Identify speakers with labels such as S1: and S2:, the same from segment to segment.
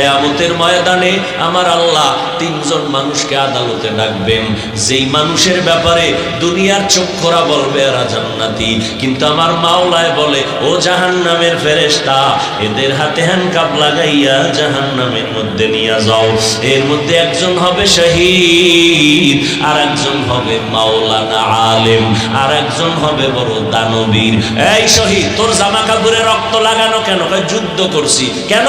S1: কিয়ামতের ময়দানে আমার আল্লাহ তিনজন মানুষকে আদালতে ডাকবেন, যেই মানুষের ব্যাপারে দুনিয়ার চক্ষুরা বলবে এরা জান্নাতি, কিন্তু আমার মাওলায় বলে ও জাহান্নামের ফেরেশতা, এদের হাতে হ্যান্ডকাপ লাগাইয়া জাহান্নামের মধ্যে নিয়ে যাও। এর মধ্যে একজন হবে শহীদ, আর একজন হবে মাওলানা আলেম, আর একজন হবে বড় দানবীর। এই শহীদ, তোর জামা কাপড়ে রক্ত লাগানো কেন? কয় যুদ্ধ করছি। কেন?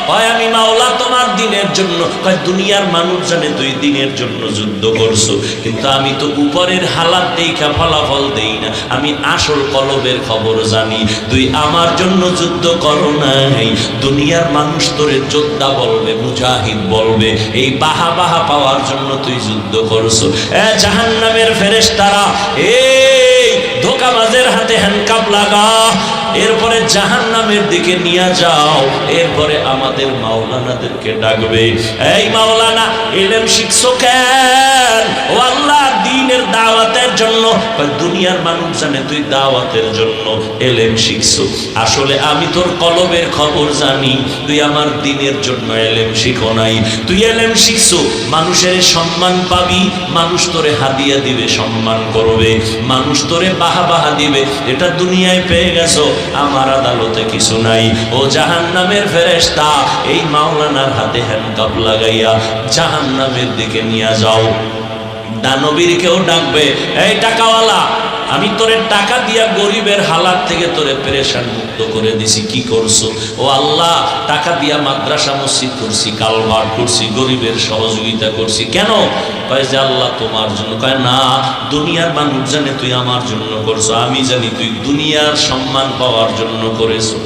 S1: কয় আমি মাওলা তোমার দিনের জন্য। কয় দুনিয়ার মানুষ জানে তুই দিনের জন্য যুদ্ধ করছো, কিন্তু আমি তো উপরের হালাত দেখা ফলাফল দেই না, আমি আসল কলবের খবর জানি। তুই আমার জন্য যুদ্ধ করো নাই, দুনিয়ার মানুষ তোরে যোদ্ধা বলবে, মুজাহিদ বলবে, এই বাহা বাহা পাওয়ার জন্য তুই যুদ্ধ করছো। জাহান্নামের ফেরেশতারা, এই ধোঁকাবাজের হাতে হ্যান্ডকাপ লাগা, এরপরে জাহান্নামের দিকে নিয়ে যাও। এরপরে আমাদের মাওলানাদেরকে ডাকবে, এই মাওলানা ইলম শিখছো কেন? ও আল্লাহ দ্বীনের দাওয়াতের জন্য। দুনিয়ার মানুষ জানে তুই দাওয়াতের জন্য ইলম শিখছো, আসলে আমি তোর কলবের খবর জানি, তুই আমার দ্বীনের জন্য ইলম শিখো নাই। তুই ইলম শিখছো, মানুষের সম্মান পাবি, মানুষ তোরে হাদিয়া দিবে, সম্মান করবে, মানুষ তোরে বাহা বাহা দিবে, এটা দুনিয়ায় পেয়ে গেছো, আমার আদালতে কিছু নাই। ও জাহান্নামের ফেরেশতা, এই মাওলানার হাতে হ্যান্ডকাপ লাগাইয়া জাহান্নামের দিকে নিয়ে যাও। দানবীরকেও ডাকবে, এই টাকাওয়ালা, আমি তোরে টাকা দিয়া গরিবের হালাত থেকে তোরে পেরেশান মুক্ত করে দিছি, কি করছো? ও আল্লাহ, টাকা দিয়া মাদ্রাসা মসজিদ করছি, কালভার্ট করছি, গরিবের সহযোগিতা করছি। কেন? কয় যে আল্লাহ তোমার জন্য। কয় না, দুনিয়ার মানুষ জানে তুই আমার জন্য করছো, আমি জানি তুই দুনিয়ার সম্মান পাওয়ার জন্য করেছো।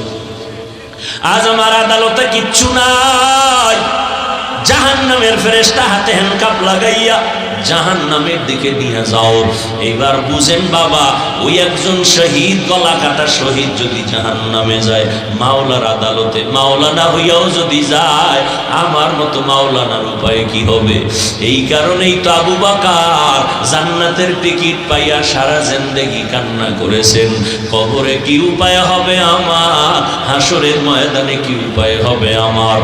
S1: আজ আমার আদালতে কিচ্ছু নাই। জাহান্নামের ফেরেশতা হাতে হ্যান্ডকাপ লাগাইয়া জাহান্নামের দিকে নিয়ে যাও। এইবার বুঝেন বাবা, ওই একজন শহীদ, গলা কাটা শহীদ যদি জাহান্নামে যায়, মাওলার আদালতে মাওলানা হইয়াও যদি যায়, আমার মতো মাওলানার উপায় কি হবে? এই কারণেই তো আবু বকর জান্নাতের টিকিট পাইয়া সারা জিন্দেগি কান্না করেছেন, কবরে কি উপায় হবে আমার, হাসরের ময়দানে কি উপায় হবে আমার।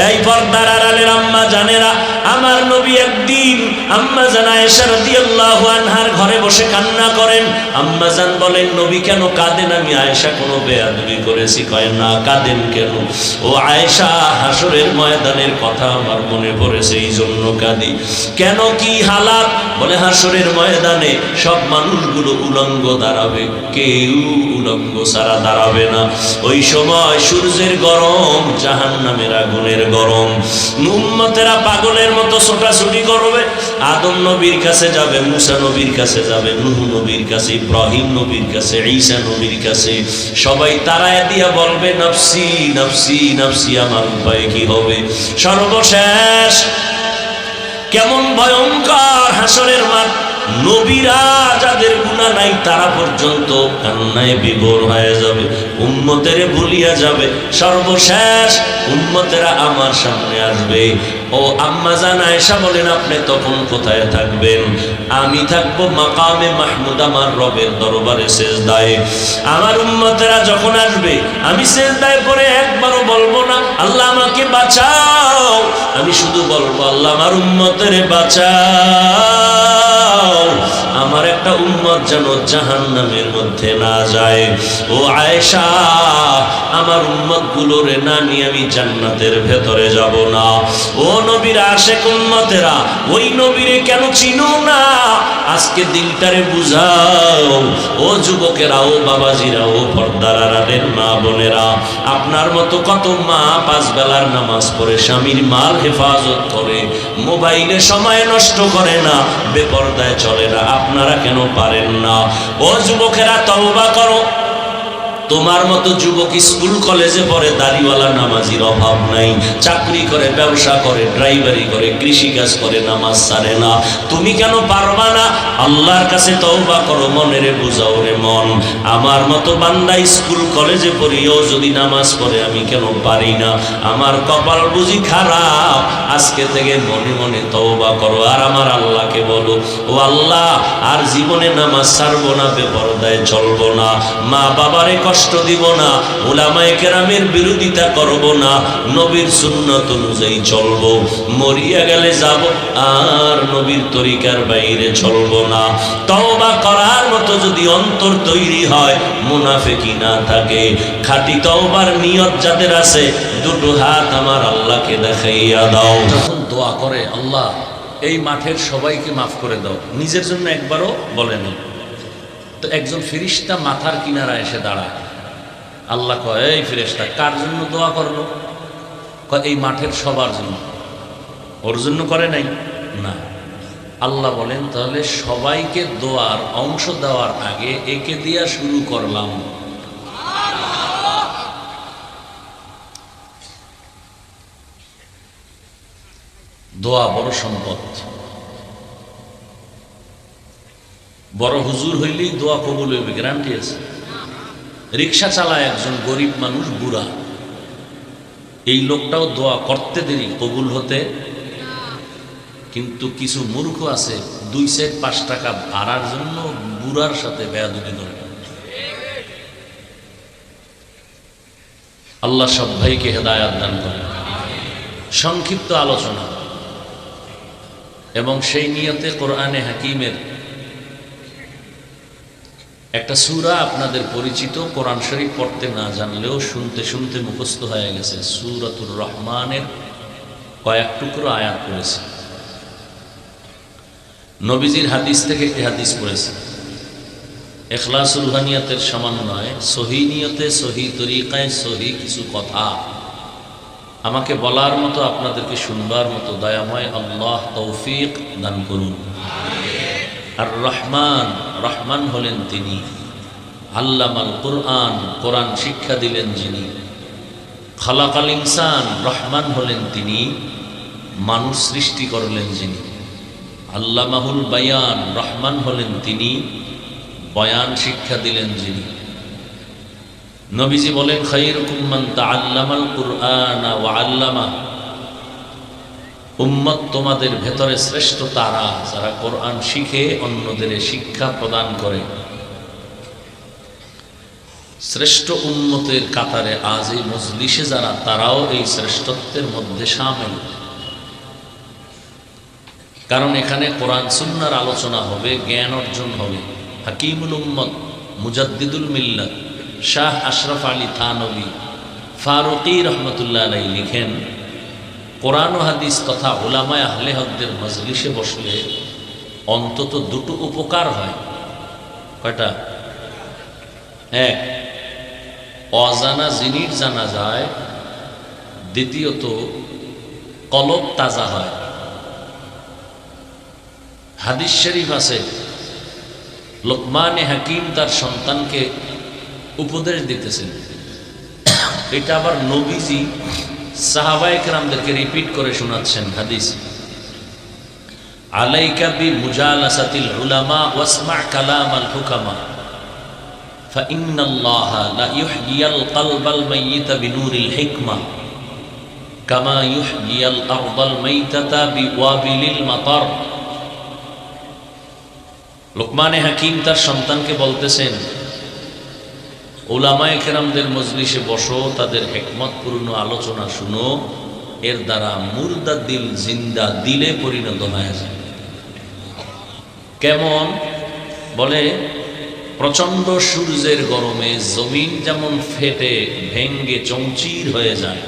S1: এই পর্দার আড়ালের আম্মা জানেরা, আমার নবী একদিন আম্মা জান আয়েশা রাদিয়াল্লাহু আনহার ঘরে বসে কান্না করেন। আম্মা জান বলেন, নবী কেন কাঁদেন? আমি আয়েশা কোনো বেয়াদবি করেছি? কয় না, কাঁদেন কেন? ও আয়েশা, হাসরের ময়দানের কথা আমার মনে পড়েছে, এই জন্য কাঁদি। কেন, কি হালাত? বলে হাসরের ময়দানে সব মানুষগুলো উলঙ্গ দাঁড়াবে, কেউ উলঙ্গ ছাড়া দাঁড়াবে না। ওই সময় সূর্যের গরম, জাহান্নামের আগুনের গরম, উম্মতেরা পাগলের মতো ছোটাছুটি করবে। আদম নবীর কাছে যাবে, মুসা নবীর কাছে যাবে, নূহ নবীর কাছে, ইব্রাহিম নবীর কাছে, ঈসা নবীর কাছে, সবাই তারায় দিয়া বলবে নফসি নফসি নফসি, আমার উপায় কি হবে? সর্বশেষ কেমন ভয়ঙ্কর হাসরের মাঠ! নবীরা যাদের গুনাহ নাই তারা পর্যন্ত কান্নায় বিভোর হয়ে যাবে, উম্মতের ভুলিয়া যাবে। সর্বশেষ উম্মতেরা আমার সামনে আসবে। ও আম্মা জান আয়েশা বলেন, আপনি তখন কোথায় থাকবেন? আমি থাকবো মাকামে মাহমুদ, আমার রবের দরবারে সেজদায়। আমার উম্মতেরা যখন আসবে, আমি সেজদায় পড়ে একবারও বলবো না আল্লাহ আমাকে বাঁচাও, আমি শুধু বলবো আল্লাহ আমার উম্মতের বাঁচাও, আমার একটা উম্মত যেন জাহান্নামের মধ্যে না যায়। ও আয়েশা, আমার উম্মত গুলোরে না নিয়ে আমি জান্নাতের ভেতরে যাব না। ও নবীর আশেক উম্মতেরা, ওই নবীরে কেন চিনো না? আজকে দিলটারে বুঝাও। ও যুবকেরা, ও বাবাজিরা, ও পর্দার আড়ালের মা বোনেরা, আপনার মতো কত মা পাঁচ বেলার নামাজ পড়ে, স্বামীর মাল হেফাজত করে, মোবাইলে সময় নষ্ট করে না, বেপরদায় চলে না, আপনারা কেন পারেন না? ও যুবকেরা, তওবা করো। তোমার মতো যুবক স্কুল কলেজে পড়ে, দাড়িওয়ালা নামাজির অভাব নাই, চাকরি করে, ব্যবসা করে, ড্রাইভারি করে, কৃষিকাজ করে, নামাজ ছাড়ে না। তুমি কেন পারবা না? আল্লাহর কাছে তওবা করো, মনেরে বুঝাও রে মন, আমার মতো বান্দা স্কুল কলেজে পড়িও যদি নামাজ পড়ে, আমি কেন পারি না? আমার কপাল বুঝি খারাপ? আজকে থেকে মনে মনে তওবা করো, আর আমার আল্লাহকে বলো, ও আল্লাহ, আর জীবনে নামাজ ছাড়বো না, বেপরদায় চলবো না, মা বাবারে কষ্ট দিব না, উলামায়ে কেরামের বিরোধিতা করব না, নবীর সুন্নাত অনুযায়ী চলব, মরিয়া গেলে যাব আর নবীর তরিকার বাইরে চলব না। তওবা করার মতো যদি অন্তর তৈরি হয়, মুনাফিকি না থাকে, খাঁটি তওবার নিয়ত যাদের আছে, দুটো হাত আমার আল্লাহকে দেখাইয়া দাও।
S2: যখন দোয়া করে, আল্লাহ এই মাঠের সবাইকে মাফ করে দাও, নিজের জন্য একবারও বলেনি। তো একজন ফেরেশতা মাথার কিনারা এসে দাঁড়ায়, আল্লাহ কয়, এই ফেরেশতা কার জন্য দোয়া করলো? কয় এই মাঠের সবার জন্য। ওর জন্য করে নাই না। আল্লাহ বলেন, তাহলে সবাইকে দোয়ার অংশ দেওয়ার আগে একে দিয়া শুরু করলাম। দোয়া বড় সম্পদ। বড় হুজুর হইলেই দোয়া কবুল হইবে, গ্যারান্টি আছে। রিক্সা চালায় একজন গরিব মানুষ, বুড়া, এই লোকটাও দোয়া করতে দেরি, কবুল হতে। কিন্তু কিছু মূর্খ আছে 2-5 টাকা ভাড়ার জন্য বুড়ার সাথে বেয়াদবি করে। আল্লাহ সব ভাইকে হেদায়াত দান করে। সংক্ষিপ্ত আলোচনা এবং সেই নিয়তে কোরআনে হাকিমের একটা সূরা আপনাদের পরিচিত, কোরআন শরীফ পড়তে না জানলেও শুনতে শুনতে মুখস্থ হয়ে গেছে। সূরাতুর রহমানের কয়েক টুকরো আয়াত পড়েছে। নবীজির হাদিস থেকে একটি হাদিস পড়েছে। ইখলাসুল রুহানিয়াতের সমন্বয়ে সহি নিয়তে, সহি তরিকায়, সহি কিছু কথা আমাকে বলার মতো, আপনাদেরকে শুনবার মতো দয়াময় আল্লাহ তৌফিক দান করুন। আর রহমান, রহমান হলেন তিনি, আল্লামাল কুরআন, কোরআন শিক্ষা দিলেন যিনি। খালাকাল ইনসান, রহমান হলেন তিনি, মানুষ সৃষ্টি করলেন যিনি। আল্লামাহুল বায়ান, রহমান হলেন তিনি, বয়ান শিক্ষা দিলেন যিনি। নবীজি বলেন, খায়রুকুম মান তাআল্লামাল কুরআনা ওয়া আল্লামা, উম্মত তোমাদের ভেতরে শ্রেষ্ঠ তারা যারা কোরআন শিখে অন্যদের শিক্ষা প্রদান করে। শ্রেষ্ঠ উম্মতের কাতারে আজ এই মজলিসে যারা, তারাও এই শ্রেষ্ঠত্বের মধ্যে শামিল। কারণ এখানে কোরআন সুন্নাহর আলোচনা হবে, জ্ঞান অর্জন হবে। হাকিমুল উম্মত, মুজাদ্দিদুল মিল্লাত শাহ আশরাফ আলী থানভী ফারুকী রহমতুল্লাহ আলাইহি লিখেন, কোরআন ও হাদিস তথা উলামায়ে আহলে হকদের মজলিসে বসলে অন্তত দুটো উপকার হয়। কয়টা? এক, অজানা জিনিস জানা যায়। দ্বিতীয়ত, কলব তাজা হয়। হাদিস শরীফ আছে, লোকমানে হাকিম তার সন্তানকে উপদেশ দিতেছেন। এটা আবার নবীজি সাহাবায়ে কেরামদেরকে রিপিট করে শোনাচ্ছেন। হাদিস, আলাইকা বি মুজালাসাতিল উলামা ওয়াসমা কালামাল হুকামা ফাইন্নাল্লাহা লা ইউহয়িল কলবাল মাইয়িতা বিনুরিল হিকমা কামা ইউহয়িল আরদাল মাইতাতা বিওয়াবিলিল মাতার। লোকমানে হাকিম তার সন্তানকে বলতেছেন, উলামায়ে কেরামদের মজলিসে বসো, তাদের হিকমতপূর্ণ আলোচনা শুনো, এর দ্বারা মুর্দা দিল জিন্দা দিলে পরিণত হয়ে যায়। কেমন? বলে, প্রচণ্ড সূর্যের গরমে জমিন যেমন ফেটে ভেঙ্গে চৌচির হয়ে যায়,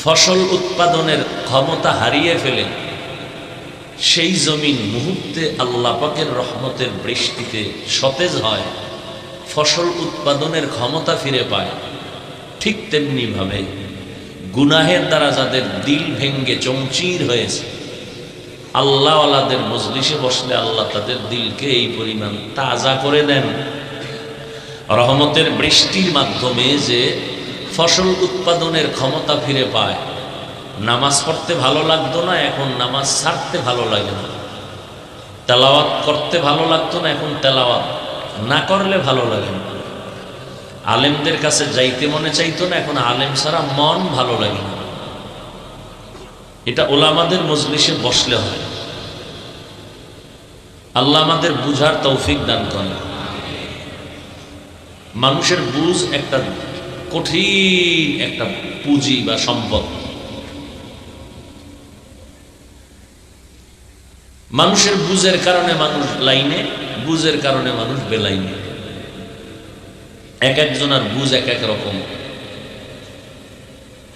S2: ফসল উৎপাদনের ক্ষমতা হারিয়ে ফেলে, সেই জমিন মুহূর্তে আল্লাহ পাকের রহমতের বৃষ্টিতে সতেজ হয়, ফসল উৎপাদনের ক্ষমতা ফিরে পায়। ঠিক তেমনি ভাবে গুনাহের দ্বারা যাদের দিল ভেঙ্গে চৌচির হয়েছে, আল্লাহওয়ালাদের মজলিসে বসলে আল্লাহ তাদের দিলকে এই পরিমাণ তাজা করে দেন। রহমতের বৃষ্টির মাধ্যমে যে ফসল উৎপাদনের ক্ষমতা ফিরে পায়। নামাজ পড়তে ভালো লাগতো না, এখন নামাজ ছাড়তে ভালো লাগে না। তেলাওয়াত করতে ভালো লাগতো না, এখন তেলাওয়াত না করলে ভালো লাগে না। আলেমদের কাছে যাইতে মনে চাইতো না, এখন আলেম ছাড়া মন ভালো লাগে না। এটা উলামাদের মজলিসে বসলে হয়। আল্লাহ আমাদের বুঝার তৌফিক দান করেন। মানুষের বুঝ একটা কঠিন একটা পুঁজি বা সম্পদ। মানুষের বুঝের কারণে মানুষ লাইনে, বুঝের কারণে মানুষ বেলাইনে। এক একজনের বুঝ এক এক রকম।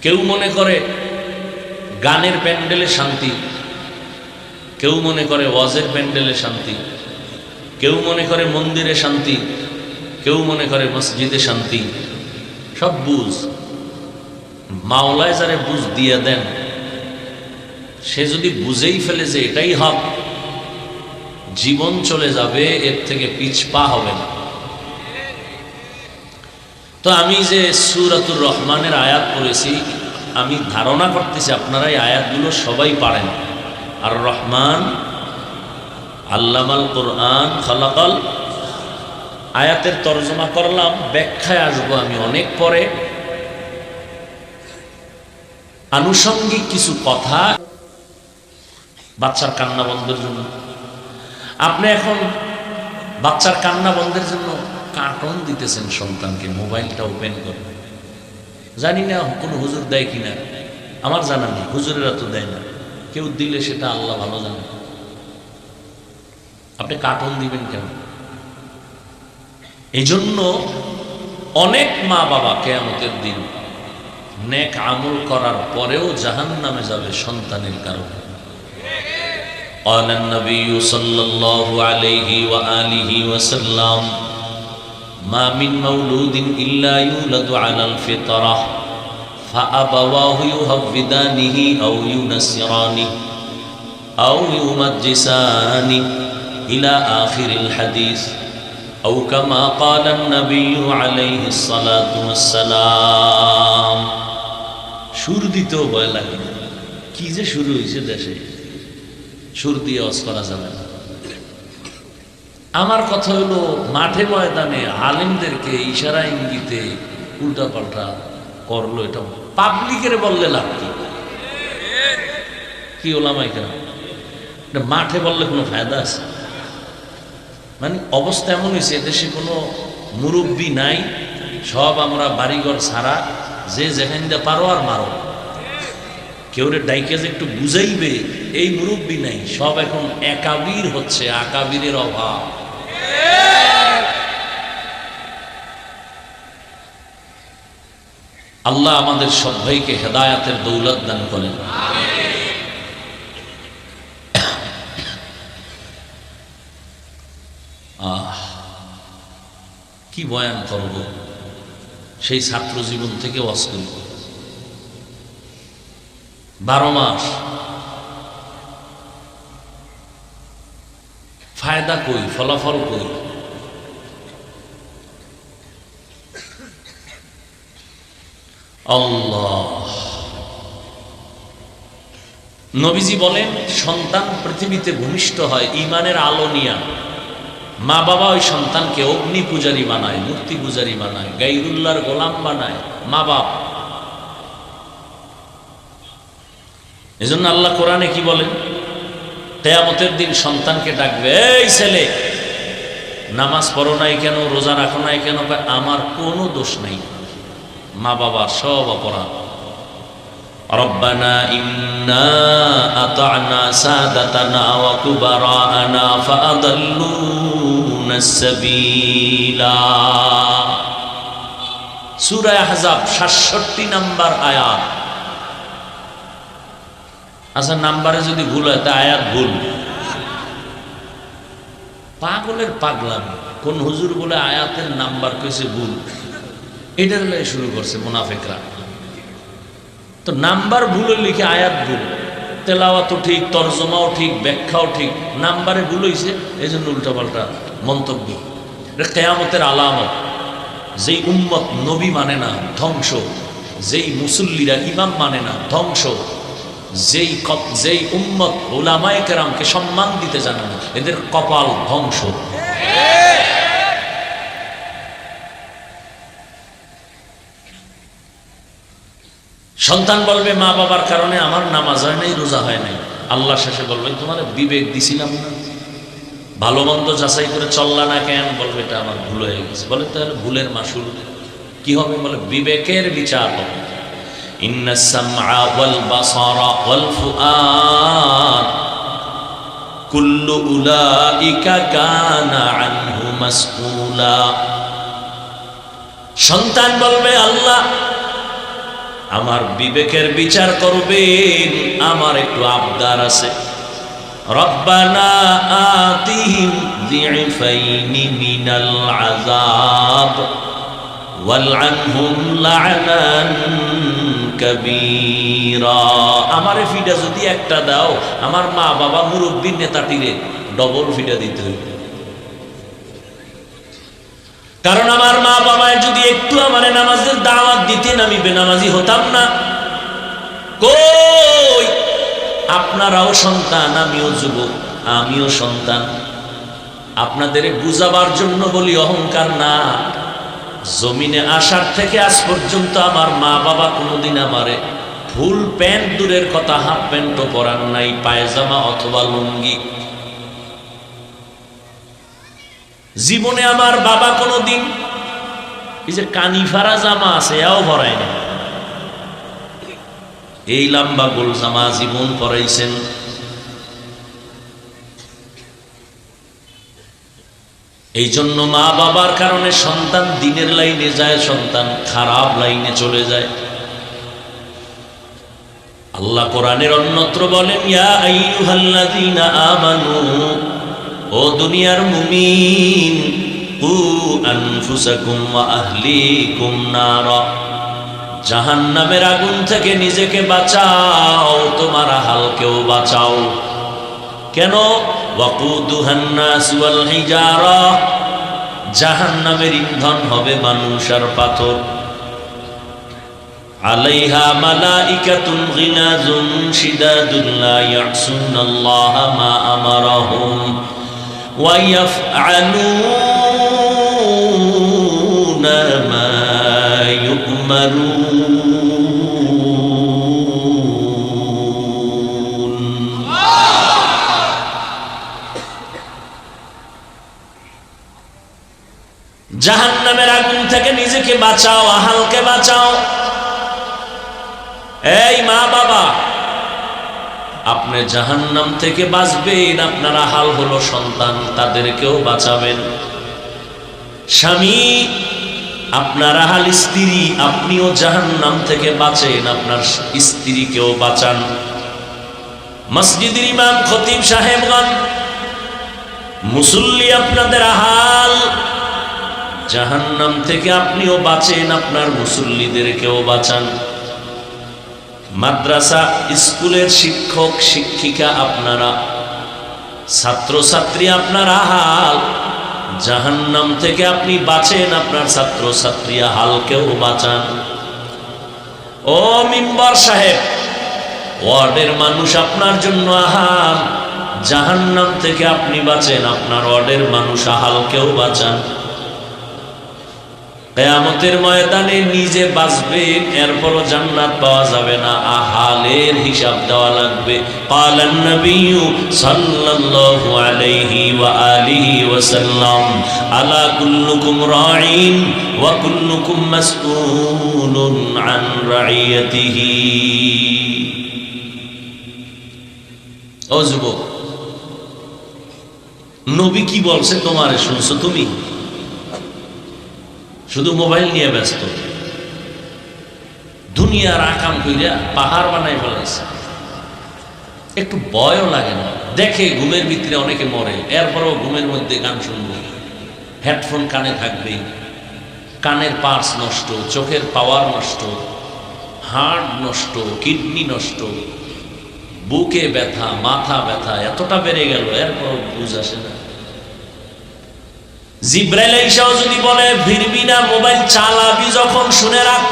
S2: কেউ মনে করে গানের প্যান্ডেলে শান্তি, কেউ মনে করে ওয়াজের প্যান্ডেলে শান্তি, কেউ মনে করে মন্দিরে শান্তি, কেউ মনে করে মসজিদে শান্তি। সব বুঝ। মাওলায় যারে বুঝ দিয়ে দেন, সে যদি বুঝেই ফেলে যে এটাই হক, জীবন চলে যাবে, এর থেকে পিছপা হবে না। তো আমি যে সূরাতুর রহমানের আয়াত পড়েছি, আমি ধারণা করতেছি আপনারা এই আয়াতগুলো সবাই পারেন। আর রহমান আল্লামাল কোরআন খালাকাল, আয়াতের তরজমা করলাম, ব্যাখ্যায় আসবো আমি অনেক পরে। আনুষঙ্গিক কিছু কথা বাচ্চার কান্না বন্ধের জন্য। আপনি এখন বাচ্চার কান্না বন্ধের জন্য কার্টুন দিতেছেন সন্তানকে, মোবাইলটা ওপেন করে। জানি না কোনো হুজুর দেয় কিনা, আমার জানা নেই, হুজুরেরা তো দেয় না। কেউ দিলে সেটা আল্লাহ ভালো জানে। আপনি কার্টুন দিবেন কেন? এই জন্য অনেক মা বাবা কিয়ামতের দিন নেক আমল করার পরেও জাহান্নামে যাবে সন্তানের কারণে। قال النبي صلى الله عليه وآله وسلم ما من مولود إلا يولد على الفطرة فأبواه يهودانه أو ينصرانه أو يمجسانه إلى آخر الحديث أو كما قال النبي عليه الصلاة والسلام। সুর দিতেও ভয় লাগে, কি যে শুরু হয়েছে দেশে, সুর দিয়ে ওয়াজ করা যাবে না। আমার কথা হলো, মাঠে ময়দানে আলেমদেরকে ইশারা ইঙ্গিতে উল্টা পাল্টা করলো, এটা পাবলিকের বললে লাভ কি? কি ওলামাই কেন এটা মাঠে বললে কোনো ফায়দা আছে? মানে অবস্থা এমন হয়েছে, দেশে কোনো মুরব্বী নাই, সব আমরা বাড়িঘর ছাড়া, যে যেখানে দিয়ে পারো আর মারো। কেউ ডাইকে যে একটু বুঝাইবে এই মুরব্বী নাই, সব এখন একাবির হচ্ছে, আকাবিরের অভাব। আল্লাহ আমাদের সবাইকে হেদায়াতের দৌলত দান করেন। কি বয়ান করব, সেই ছাত্র জীবন থেকে ওয়াজ করি 12 মাস। ফায়দা কই, ফলাফল কই? আল্লাহ নবীজি বলেন, সন্তান পৃথিবীতে ভূমিষ্ঠ হয় ঈমানের আলো নিয়া। মা বাবা ওই সন্তানকে অগ্নি পূজারী বানায়, মূর্তি পূজারী বানায়, গায়রুল্লাহর গোলাম বানায় মা বাপ। এজন্য আল্লাহ কোরআনে কি বলেন? কিয়ামতের দিন সন্তানকে ডাকবে, এই ছেলে নামাজ পড়ো নাই কেন, রোজা রাখো নাই কেন? আমার কোনো দোষ নাই, মা বাবার সব অপরাধ। রব্বানা ইন্না আতা'না সাদাতানা ওয়া কুবারানা ফাআদাল্লুনা সাবিলা। সূরা আহজাব 67 নম্বর আয়াত। আচ্ছা, নাম্বারে যদি ভুল হয় তা আয়াত ভুল। পাগলের পাগলামি। কোন হুজুর বলে আয়াতের নাম্বার কইছে ভুল, এটার লাগে শুরু করছে মুনাফিকরা। তো নাম্বার ভুল লিখে আয়াত ভুল, তেলাওয়াতও ঠিক, তরজমাও ঠিক, ব্যাখ্যাও ঠিক, নাম্বারে ভুল হয়েছে, এই জন্য উল্টাপাল্টা মন্তব্য। এটা কিয়ামতের আলামত। যেই উম্মত নবী মানে না, ধ্বংস। যেই মুসল্লিরা ইমাম মানে না, ধ্বংস। যেই উম্মত উলামায়ে কেরামকে সম্মান দিতে জানে না, এদের কপাল ধ্বংস। সন্তান বলবে, মা বাবার কারণে আমার নামাজ হয় নাই, রোজা হয় নাই। আল্লাহ শেষে বলবে, তোমার বিবেক দিছিলাম না? ভালো মন্দ যাচাই করে চললা না কেন? বলবে এটা আমার ভুল হয়ে গেছে। বলে তাহলে ভুলের মাসুল কি হবে? বলে বিবেকের বিচার হবে। ইন্নাস সামআ ওয়াল বাসারা ওয়াল ফুআদ কুল্লু উলাইকা কানা আনহু মাসউলা। সন্তান বলবে আল্লাহ আমার বিবেকের বিচার করবেন, আমার একটু আবদার আছে। রব্বানা আতিহিম যিফাইনি মিনাল আযাব ওয়ালআনহুম লা'নান কাবীরা। আমারে ফিডা যদি একটা দাও, আমার মা বাবা মুরব্বীর নেতাটিরে ডবল ফিডা দিতে হইবে। কারণ আমার মা বাবায় যদি একটু আমারে নামাজের দাওয়াত দিতেন, আমি বেনামাজি হতাম না। কই আপনারাও সন্তান, আমিও যুবক, আমিও সন্তান। আপনাদের বুঝাবার জন্য বলি, অহংকার না। জমিনে আসার থেকে আজ পর্যন্ত আমার মা বাবা কোনোদিন আমারে ফুল প্যান্ট দূরের কথা হাফ প্যান্টও পরান নাই, পায়জামা অথবা লুঙ্গি। জীবনে আমার বাবা কোনোদিন এই যে কানিফারা জামা আছে এও পরায় না। এই লম্বা গোল জামা জীবন পরাইছেন। এই জন্য মা বাবার কারণে সন্তান দিনের লাইনে যায়, সন্তান খারাপ লাইনে চলে যায়। আল্লাহ কোরআনের অন্যত্র বলেন, ইয়া আইয়ুহাল্লাযীনা আমানু, ও দুনিয়ার মুমিন, কু আনফুসাকুম ওয়া আহলিকুম নারা, জাহান্নামের আগুন থেকে নিজেকে বাঁচাও, তোমার আহালকেও বাঁচাও। কেন? ওয়াকুদুহান নাস ওয়াল হিজারা, জাহান্নামের ইন্ধন হবে মানুষ আর পাথর। আলাইহা মালাইকাতুন গিলাযুন শিদাদুন লা ইয়াসুনাল্লাহা মা আমারাহুম ওয়া ইয়াফআলুনা মা ইউমারুন। জাহান্নামের আগুন থেকে নিজেকে বাঁচাও, আহালকে বাঁচাও। এই মা বাবা, আপনি জাহান্নাম থেকে বাঁচবেন, আপনার আহাল হলো সন্তান, তাদেরকেও বাঁচাবেন। স্বামী, আপনার আহাল স্ত্রী, আপনিও জাহান্নাম থেকে বাঁচেন, আপনার স্ত্রীকেও বাঁচান। মসজিদের ইমাম খতিব সাহেবগণ, মুসল্লি, আপনাদের আহাল, জাহান্নাম থেকে আপনিও বাঁচেন, আপনার মুসল্লিদেরকেও বাঁচান। মাদ্রাসা স্কুলের শিক্ষক শিক্ষিকা আপনারা, ছাত্রছাত্রী আপনার আহাল, জাহান্নাম থেকে আপনি বাঁচেন, আপনার ছাত্রছাত্রী আহালকেও বাঁচান। ও মিম্বর সাহেব, ওয়ার্ডের মানুষ আপনার জন্য আহাল, জাহান্নাম থেকে আপনি বাঁচেন, আপনার ওয়ার্ডের মানুষ আহালকেও বাঁচান। কিয়ামতের ময়দানে নিজে বাঁচবেন, এরপরও জান্নাত পাওয়া যাবে না, আহালের হিসাব দেওয়া লাগবে। ক্বালান নবিয়্যু সাল্লাল্লাহু আলাইহি ওয়া আলিহি ওয়াসাল্লাম, আলা কুল্লুকুম রাঈন ওয়া কুল্লুকুম মাসউলুন আন রাইয়াতিহি। ও যুবক, নবী কি বলছে তোমারে শুনছো তুমি? শুধু মোবাইল নিয়ে ব্যস্ত, দুনিয়ার আকাম কইরা পাহাড় বানাই ফেলাইছে। একটু ভয়ও লাগে না? দেখে ঘুমের ভিতরে অনেকে মরে, এরপরেও ঘুমের মধ্যে গান শুনবো, হেডফোন কানে থাকবে, কানের পার্টস নষ্ট, চোখের পাওয়ার নষ্ট, হার্ট নষ্ট, কিডনি নষ্ট, বুকে ব্যথা, মাথা ব্যথা এতটা বেড়ে গেল, এরপর বুঝ আসে না। জিব্রাইল ঈসাও যদি বলে ভিড়বি না, মোবাইল চালাবি যখন শুনে রাখ,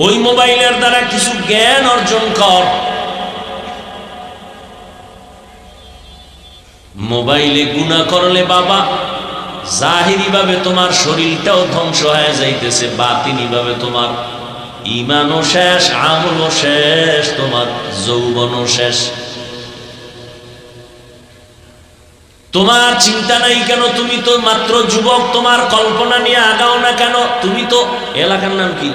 S2: ওই মোবাইলের দ্বারা কিছু জ্ঞান অর্জন কর। মোবাইলে গুনাহ করলে বাবা, জাহিরি ভাবে তোমার শরীরটাও ধ্বংস হয়ে যাইতেছে, বাতিনি ভাবে তোমার ঈমানও শেষ, আমলও শেষ, তোমার যৌবনও শেষ।
S1: তোমার চিন্তা নাই কেন? তুমি তো মাত্র যুবক, তোমার কল্পনা নিয়ে আগাও না কেন? তুমি তো এলাকার নাম কি?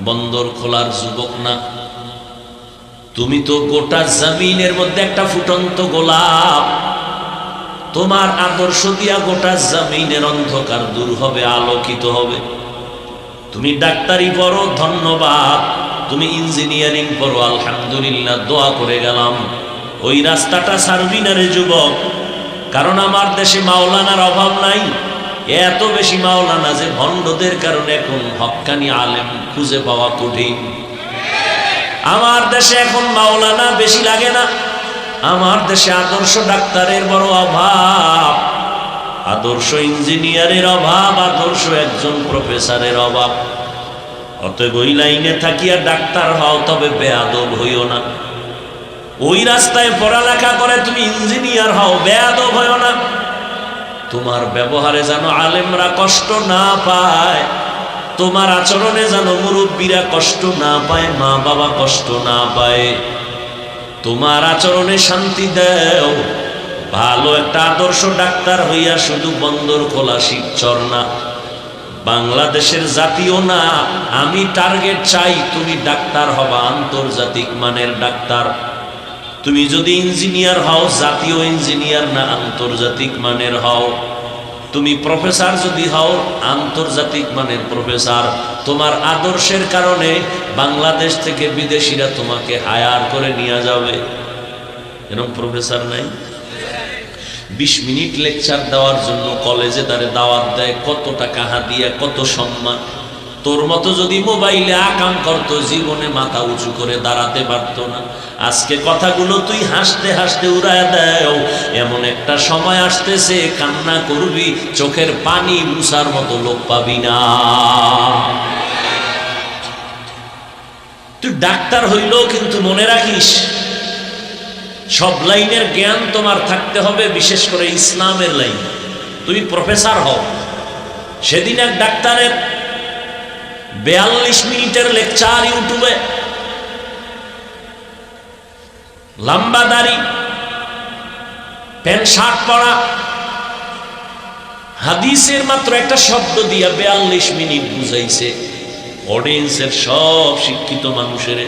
S1: বন্দর খোলার যুবক না, তুমি তো গোটা জমিনের মধ্যে একটা ফুটন্ত গোলাপ। তোমার আদর্শ দিয়া গোটা জমিনের অন্ধকার দূর হবে, আলোকিত হবে। তুমি ডাক্তারি পড়ো, ধন্যবাদ। তুমি ইঞ্জিনিয়ারিং পড়ো, আলহামদুলিল্লাহ, দোয়া করে গেলাম। ওই রাস্তাটা ছাড়বি না রে যুবক, কারণ আমার দেশে মাওলানার অভাব নাই। এত বেশি মাওলানা যে ভণ্ডদের কারণে এখন হক্কানি আলেম খুঁজে পাওয়া কঠিন। আমার দেশে এখন মাওলানা বেশি লাগে না, আমার দেশে আদর্শ ডাক্তারের বড় অভাব, আদর্শ ইঞ্জিনিয়ারের অভাব, আদর্শ একজন প্রফেসরের অভাব। অতএব ওই লাইনে থাকিয়া ডাক্তার হও, তবে বেয়াদব হইও না। ওই রাস্তায় পড়ালেখা করে তুমি ইঞ্জিনিয়ার হও, বেয়াদব হইও না। তোমার ব্যবহারে যেন আলেমরা কষ্ট না পায়, তোমার আচরণে যেন মুরব্বীরা কষ্ট না পায়, মা বাবা কষ্ট না পায়। তোমার আচরণে শান্তি দেও। ভালো একটা আদর্শ ডাক্তার হইয়া শুধু বন্দর খোলা শিবচর না, বাংলাদেশের জাতীয় না। আমি টার্গেট চাই তুমি ডাক্তার হবা, আন্তর্জাতিক মানের ডাক্তার। তুমি যদি ইঞ্জিনিয়ার হও, জাতীয় ইঞ্জিনিয়ার না, আন্তর্জাতিক মানের হও। তুমি প্রফেসর যদি হও, আন্তর্জাতিক মানের প্রফেসর। তোমার আদর্শের কারণে বাংলাদেশ থেকে বিদেশিরা তোমাকে হায়ার করে নিয়ে যাবে। এরকম প্রফেসর নাই? 20 মিনিট লেকচার দেওয়ার জন্য কলেজে তারে দাওয়াত দেয়, কত টাকা হাদিয়া, কত সম্মান। তোর মতো যদি মোবাইলে আকাম করতো, জীবনে মাথা উঁচু করে দাঁড়াতে পারতো না। আজকে কথাগুলো তুই হাসতে হাসতে উড়ায় দেও, এমন একটা সময় আসতেছে কান্না করবি, চোখের পানি মুছার মতো লোক পাবি না। তুই ডাক্তার হইলেও কিন্তু মনে রাখিস, সব লাইনের জ্ঞান তোমার থাকতে হবে, বিশেষ করে ইসলামের লাইন। তুমি প্রফেসর হও। সেদিন এক ডাক্তারের 42 মিনিটের লেকচার ইউটিউবে, লম্বা দাড়ি, প্যান্ট শার্ট পরা, হাদিসের মাত্র একটা শব্দ দিয়া 42 মিনিট বুঝাইছে। অডিয়েন্সের সব শিক্ষিত মানুষের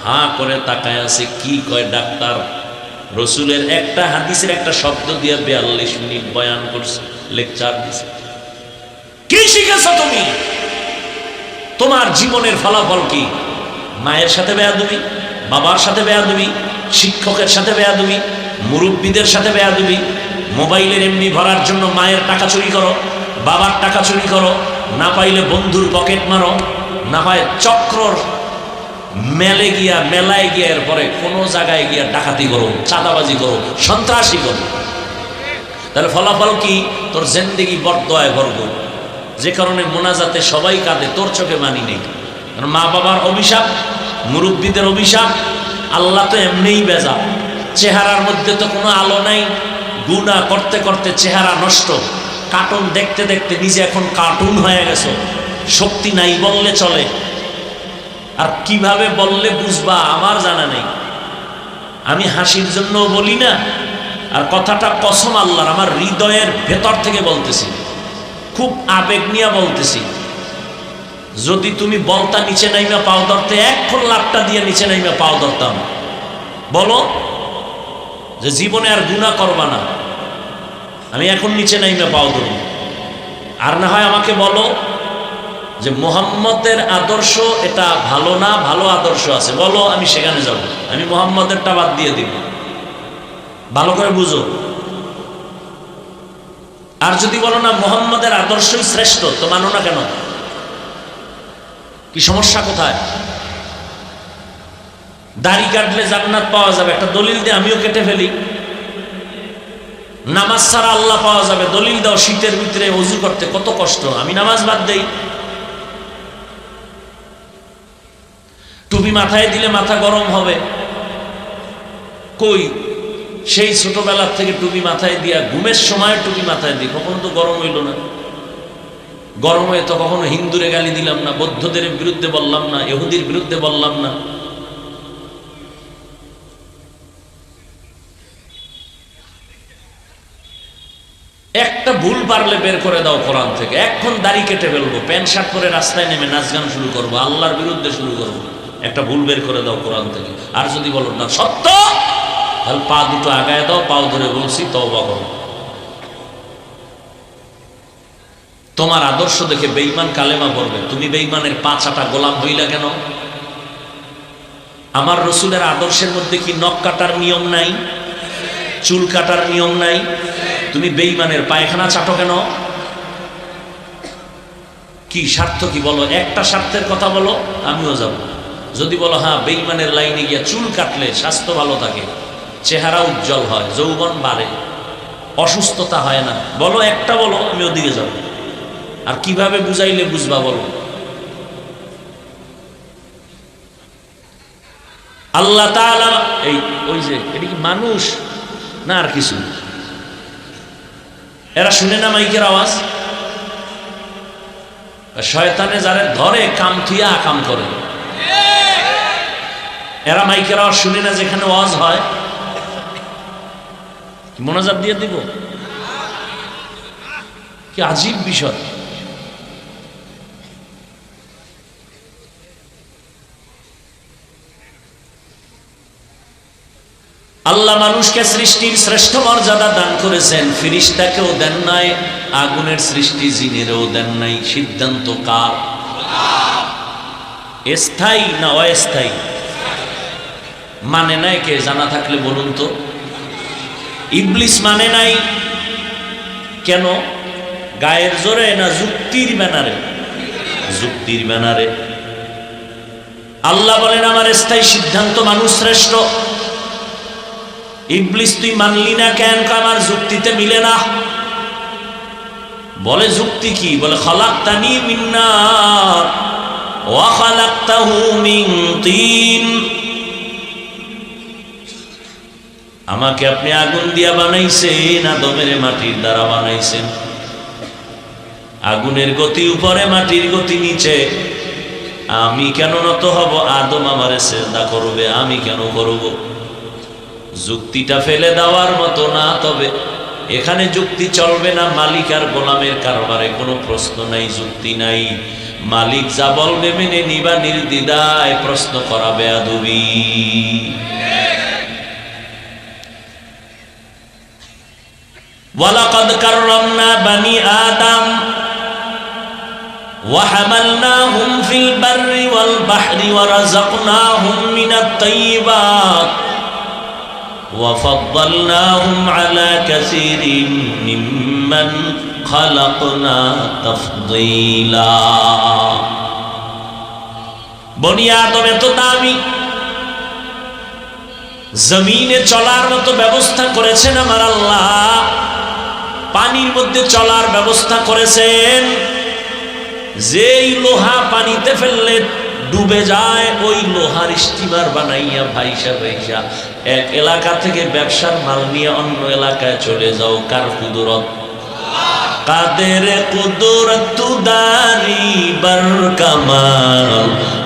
S1: হাঁ করে তাকায় আছে, কি কয় ডাক্তার? রসুলের একটা হাদিসের একটা শব্দ দিয়া 42 মিনিট বয়ান করছে, লেকচার দিছে। কি শিখেছ তুমি? তোমার জীবনের ফলাফল কি? মায়ের সাথে বেয়াদবি, বাবার সাথে বেয়াদবি, শিক্ষকের সাথে বেয়াদবি, মুরব্বীদের সাথে বেয়াদবি, মোবাইলের এমনি ভরার জন্য মায়ের টাকা চুরি করো, বাবার টাকা চুরি করো, না পাইলে বন্ধুর পকেট মারো, না হয় চক্রর মেলায় গিয়া এরপরে কোনো জায়গায় গিয়া ডাকাতি করো, চাঁদাবাজি করো, সন্ত্রাসী করো। তাহলে ফলাফল কি? তোর জিন্দেগি বরদোয়ায় ভরপুর। যে কারণে মোনাজাতে সবাই কাঁদে, তোর চোখে মানি নেই। মা বাবার অভিশাপ, মুরব্বীদের অভিশাপ। আল্লাহ তো এমনিই বেজা, চেহারার মধ্যে তো কোনো আলো নাই। গুনাহ করতে করতে চেহারা নষ্ট, কার্টুন দেখতে দেখতে নিজে এখন কার্টুন হয়ে গেছো। শক্তি নাই বললে চলে, আর কিভাবে বললে বুঝবা আমার জানা নেই। আমি হাসির জন্য বলি না, আর কথাটা কসম আল্লাহর, আমার হৃদয়ের ভেতর থেকে বলতেছি, খুব আবেগ নিয়ে বলতেছি। যদি তুমি বলতা নিচে নাইমা পাও ধরতে, এখন লাভটা দিয়ে নিচে নাইমা পাও ধরতাম। বলো যে জীবনে আর গুনাহ করবা না, আমি এখন নিচে নাইমা পাও ধরি। আর না হয় আমাকে বলো যে মুহাম্মদের আদর্শ এটা ভালো না, ভালো আদর্শ আছে, বলো, আমি সেখানে যাব। আমি মুহাম্মদেরটা বাদ দিয়ে দিব। ভালো করে বুঝো। আর যদি বলো না মুহাম্মদের আদর্শই শ্রেষ্ঠ, তো মানো না কেন? কি সমস্যা কোথায়? দাড়ি কাটলে জান্নাত পাওয়া যাবে, একটা দলিল দিয়ে আমিও কেটে ফেলি। নামাজ ছাড়া আল্লাহ পাওয়া যাবে, দলিল দাও। শীতের ভিতরে ওযু করতে কত কষ্ট, আমি নামাজ বাদ দেই। টুপি মাথায় দিলে মাথা গরম হবে, কই? সেই ছোটবেলার থেকে টুপি মাথায় দিয়া, ঘুমের সময় টুপি মাথায় দিই, কখনো তো গরম হইল না। গরম হয়ে তো কখনো হিন্দুরে গালি দিলাম না, বৌদ্ধদের বিরুদ্ধে বললাম না, ইহুদির বিরুদ্ধে বললাম না।
S2: পারলে বের করে দাও কোরআন থেকে, এখন দাড়ি কেটে ফেলবো, প্যান্ট শার্ট পরে রাস্তায় নেমে নাচ গান শুরু করবো, আল্লাহর বিরুদ্ধে শুরু করবো, একটা ভুল বের করে দাও কোরআন থেকে। আর যদি বলো না সত্য, তাহলে পা দুটো আগায় দাও, পাও ধরে বলছি তওবা করো। তোমার আদর্শ দেখে বেঈমান কালেমা পড়বে, তুমি বেঈমানের 5 গোলাম হইলা কেন? আমার রসুলের আদর্শের মধ্যে কি নখ কাটার নিয়ম নাই, চুল কাটার নিয়ম নাই? তুমি বেঈমানের পায়খানা চাটো কেন? কি স্বার্থ কি বলো? একটা স্বার্থের কথা বলো, আমিও যাব। যদি বলো হ্যাঁ বেঈমানের লাইনে গিয়া চুল কাটলে স্বাস্থ্য ভালো থাকে, চেহারা উজ্জ্বল হয়, যৌবন বাড়ে, অসুস্থতা হয় না, বলো একটা, বলো, আমি ওদিকে যাব। আর কিভাবে বুঝাইলে বুঝবা বলো? আল্লাহ তাআলা এই ওই যে এটা কি মানুষ না আর কিছু? এরা শুনে না মাইকের আওয়াজ? শয়তানে যারা ধরে কাম থুইয়া কাম করে, এরা মাইকের আওয়াজ শুনে না যেখানে ওয়াজ হয়? মোনাজাত দিয়ে দিব? কি আজীব বিষয়! আল্লাহ মানুষকে সৃষ্টির শ্রেষ্ঠ মর্যাদা দান করেছেন, ফেরেশতাকেও দেন নাই, আগুনের সৃষ্টি জিনেরও দেন নাই। সিদ্ধান্ত কার? স্থায়ী না অস্থায়ী? মানে নাই কে? জানা থাকলে বলুন তো। ইবলিস মানে নাই কেন? গায়ের জোরে না যুক্তির ব্যানারে? যুক্তির ব্যানারে। আল্লাহ বলেন আমার স্থায়ী সিদ্ধান্ত মানুষ শ্রেষ্ঠ। ইবলিস তুই মানলি না কেন? আমার যুক্তিতে মিলে না। বলে যুক্তি কি? বলে খালাকতানি মিন নার ওয়া খালাকতাহু মিন তিন, আমাকে আপনি আগুন দিয়া বানাইছেন, আদমের মাটির দ্বারা বানাইছেন। আগুনের গতি উপরে, মাটির গতি নিচে, আমি কেন নত হব? আদম আমারে সিজদা করবে, আমি কেন করব? যুক্তিটা ফেলে দেওয়ার মতো না। তবে এখানে যুক্তি চলবে না, মালিক আর গোলামের কারবারে কোনো প্রশ্ন নাই, যুক্তি নাই। মালিক যা বলবে মেনে নিবা নির্দ্বিধায়, প্রশ্ন করা বেয়াদবি। ওয়ালাকাদ কাররামনা বানি আদম ওয়া হামালনাহুম ফিল বাররি ওয়াল বাহরি ওয়া রাযাকনাহুম মিনাত তাইয়্যিবাত وفضلناهم على كثير ممن خلقنا تفضيلا। বনি আদম এত দামি, জমিনে চলার মতো ব্যবস্থা করেছেন আমার আল্লাহ, পানির মধ্যে চলার ব্যবস্থা করেছেন। যেই লোহা পানিতে ফেললে ডুবে যায়, ওই লোহার স্টিমার বানাইয়া ভাইসা ভাইসা এক এলাকা থেকে ব্যবসার মাল নিয়ে অন্য এলাকায় চলে যাও। কার কুদরত? কাদের কুদরত দারি বার কামাল,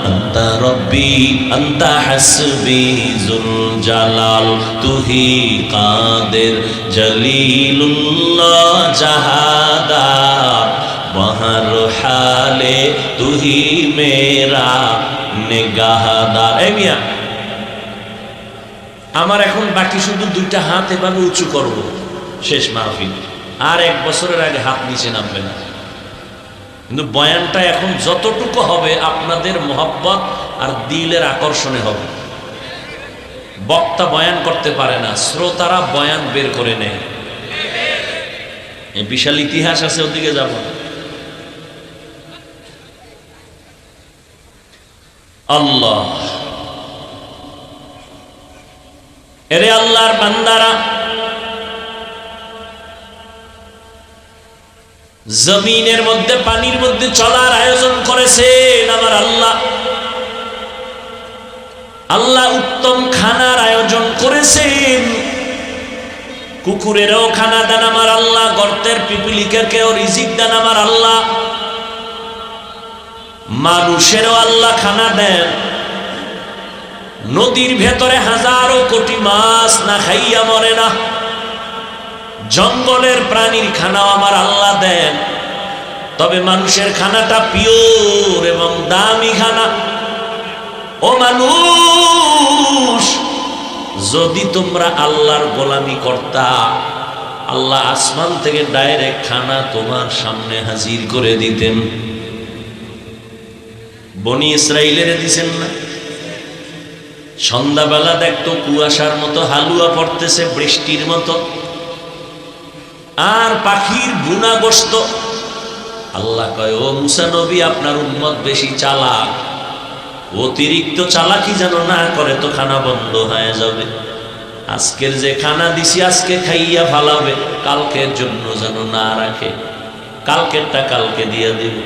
S2: আন্তা রব্বি আন্তা হাসবি জুল জালাল, তুহি কাদের জলিলুল্লাহ জাহাদার, বহর হালে তুহি মেরা নিগাহদার। এই মিয়া, আমার এখন বাকি শুধু 2টা হাত এভাবে উঁচু করব, শেষ মাহফিল। আর 1 বছরের আগে হাত নিচে নামবে না। কিন্তু বয়ানটা এখন যতটুকু হবে আপনাদের মহব্বত আর দিলের আকর্ষণে হবে। বক্তা বয়ান করতে পারে না, শ্রোতারা বয়ান বের করে নেয়। এই বিশাল ইতিহাস আছে, ওদিকে যাব না। আল্লাহ, এরে আল্লাহর বান্দারা, জমিনের মধ্যে পানির মধ্যে চলার আয়োজন করেছেন আমার আল্লাহ। আল্লাহ উত্তম খানার আয়োজন করেছেন। কুকুরেরও খানা দেন আমার আল্লাহ, গর্তের পিপিলিকাকেও রিজিক দেন আমার আল্লাহ, মানুষেরও আল্লাহ খানা দেন। নদীর ভেতরে হাজারো কোটি মাছ না খাইয়া মরে না,
S1: জঙ্গলের প্রাণীর খানাও আমার আল্লাহ দেন, তবে মানুষের খানাটা পিওর এবং দামি খানা। ও মানুষ, যদি তোমরা আল্লাহর গোলামি করতা, আল্লাহ আসমান থেকে ডাইরেক্ট খানা তোমার সামনে হাজির করে দিতেন। বনি ইসরাইলের দিছেন না? সন্ধ্যাবেলা দেখতো কুয়াশার মতো হালুয়া পড়তেছে বৃষ্টির মতো, আর পাখির বুনা গোস্ত। আল্লাহ কয়, ও মুসা নবী, আপনার উম্মত বেশি চালাক, অতিরিক্ত চালাকি যেন না করে, তো খানা বন্ধ হয়ে যাবে। আজকের যে খানা দিছি আজকে খাইয়া ফালাবে, কালকের জন্য যেন না রাখে, কালকেরটা কালকে দিয়ে দিব।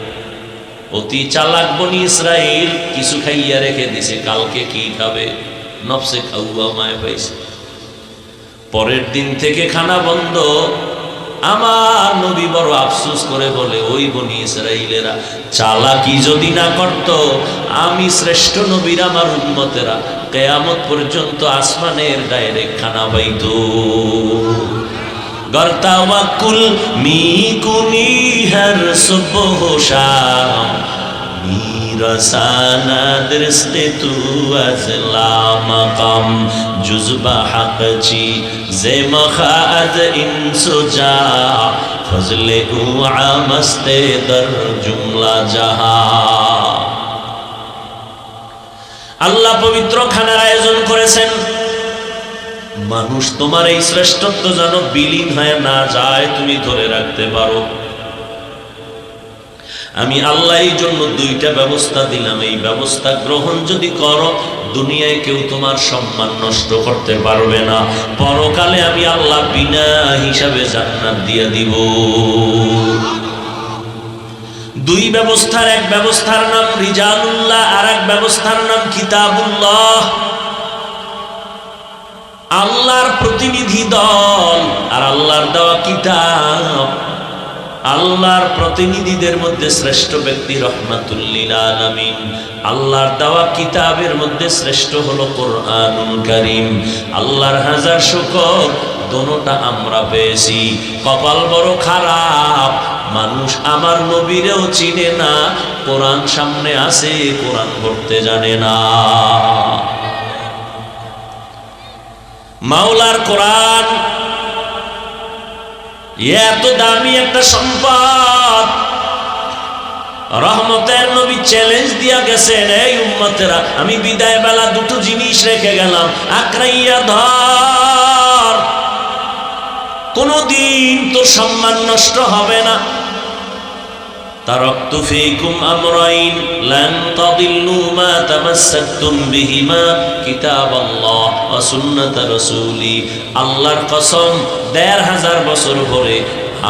S1: অতি চালাক বনি ইসরাইল কিছু খাইয়া রেখে দিছে, কালকে কি খাবে, নফসে খাওয়া মায় পাইছে। পরের দিন থেকে খানা বন্ধ। আমার নবী বড় আফসোস করে বলে, ওই বনি ইসরাইলেরা চালাকি যদি না করত, আমি শ্রেষ্ঠ নবীর আমার উম্মতেরা কিয়ামত পর্যন্ত আসমানের ডাইরেক্ট খানা পাইতো। গর্তাওয়াকুল মিকুনি হর সুবহ শাম, মিরসানা দরস্তে তু আজলা মাকাম, জুজবা হাকচি জে মখাদ ইনসুজা, ফজলে উ আমস্তে দর জুমলা জাহা। আল্লাহ পবিত্র খানার আয়োজন করেছেন। মানুষ, তোমার এই শ্রেষ্ঠত্ব যেন বিলীন হয়ে না যায়, তুমি ধরে রাখতে পারো। আমি আল্লাহ এই জন্য দুইটা ব্যবস্থা দিলাম, এই ব্যবস্থা গ্রহণ যদি করো, দুনিয়ায় কেউ তোমার সম্মান নষ্ট করতে পারবে না, পরকালে আমি আল্লাহ বিনা হিসাবে জান্নাত দিয়ে দিব। দুই ব্যবস্থার, এক ব্যবস্থার নাম রিজালুল্লাহ, আর এক ব্যবস্থার নাম কিতাবুল্লাহ। আল্লাহর প্রতিনিধি দল আর আল্লাহর দেওয়া কিতাব। আল্লাহর প্রতিনিধিদের মধ্যে শ্রেষ্ঠ ব্যক্তি রহমাতুল লিল আলামিন। আল্লাহর দেওয়া কিতাবের মধ্যে শ্রেষ্ঠ হলো কোরআনুল কারীম। আল্লাহর হাজার শুকর, দোনোটা আমরা পেয়েছি। কপাল বড় খারাপ, মানুষ আমার নবীরেও চিনে না, কোরআন সামনে আছে, কোরআন পড়তে জানে না। মাওলার কোরআন এত দামি একটা সম্পদ, রহমতের নবী চ্যালেঞ্জ দিয়া গেছেন, এই উম্মতেরা, আমি বিদায় বেলা দুটো জিনিস রেখে গেলাম, আঁকড়াইয়া ধর, কোনদিন তোর সম্মান নষ্ট হবে না। তারাকতু ফীকুম আমরাইন লান তাদিল্লু মা তামাসসাকতুম বিহিমা, কিতাবাল্লাহ ওয়া সুন্নাত রাসূলি। আল্লাহর কসম, ১৫০০ বছর পরে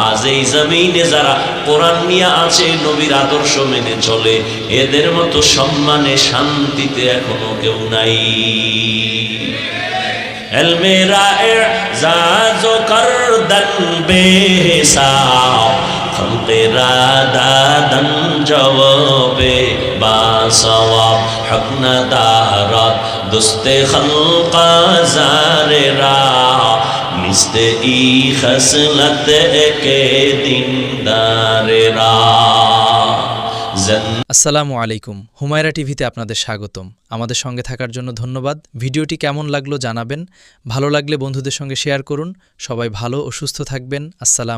S1: আজ এই জমিনে যারা কোরআন নিয়ে আছে, নবীর আদর্শ মেনে চলে, এদের মতো সম্মানে শান্তিতে এখনো কেউ নাই। ইলমে রা'জাজ করদন বেহিসাব, খলকেরা দাদন জওয়াবে বাসওয়াব, হকনা দারাত দুস্তে খলকা জারেরা, মিস্তে ই খসলত কে দিনদারেরা।
S3: আসসালামু আলাইকুম। হুমায়রা টিভিতে আপনাদের স্বাগতম। আমাদের সঙ্গে থাকার জন্য ধন্যবাদ। ভিডিওটি কেমন লাগলো জানাবেন, ভালো লাগলে বন্ধুদের সঙ্গে শেয়ার করুন। সবাই ভালো ও সুস্থ থাকবেন। আসসালাম।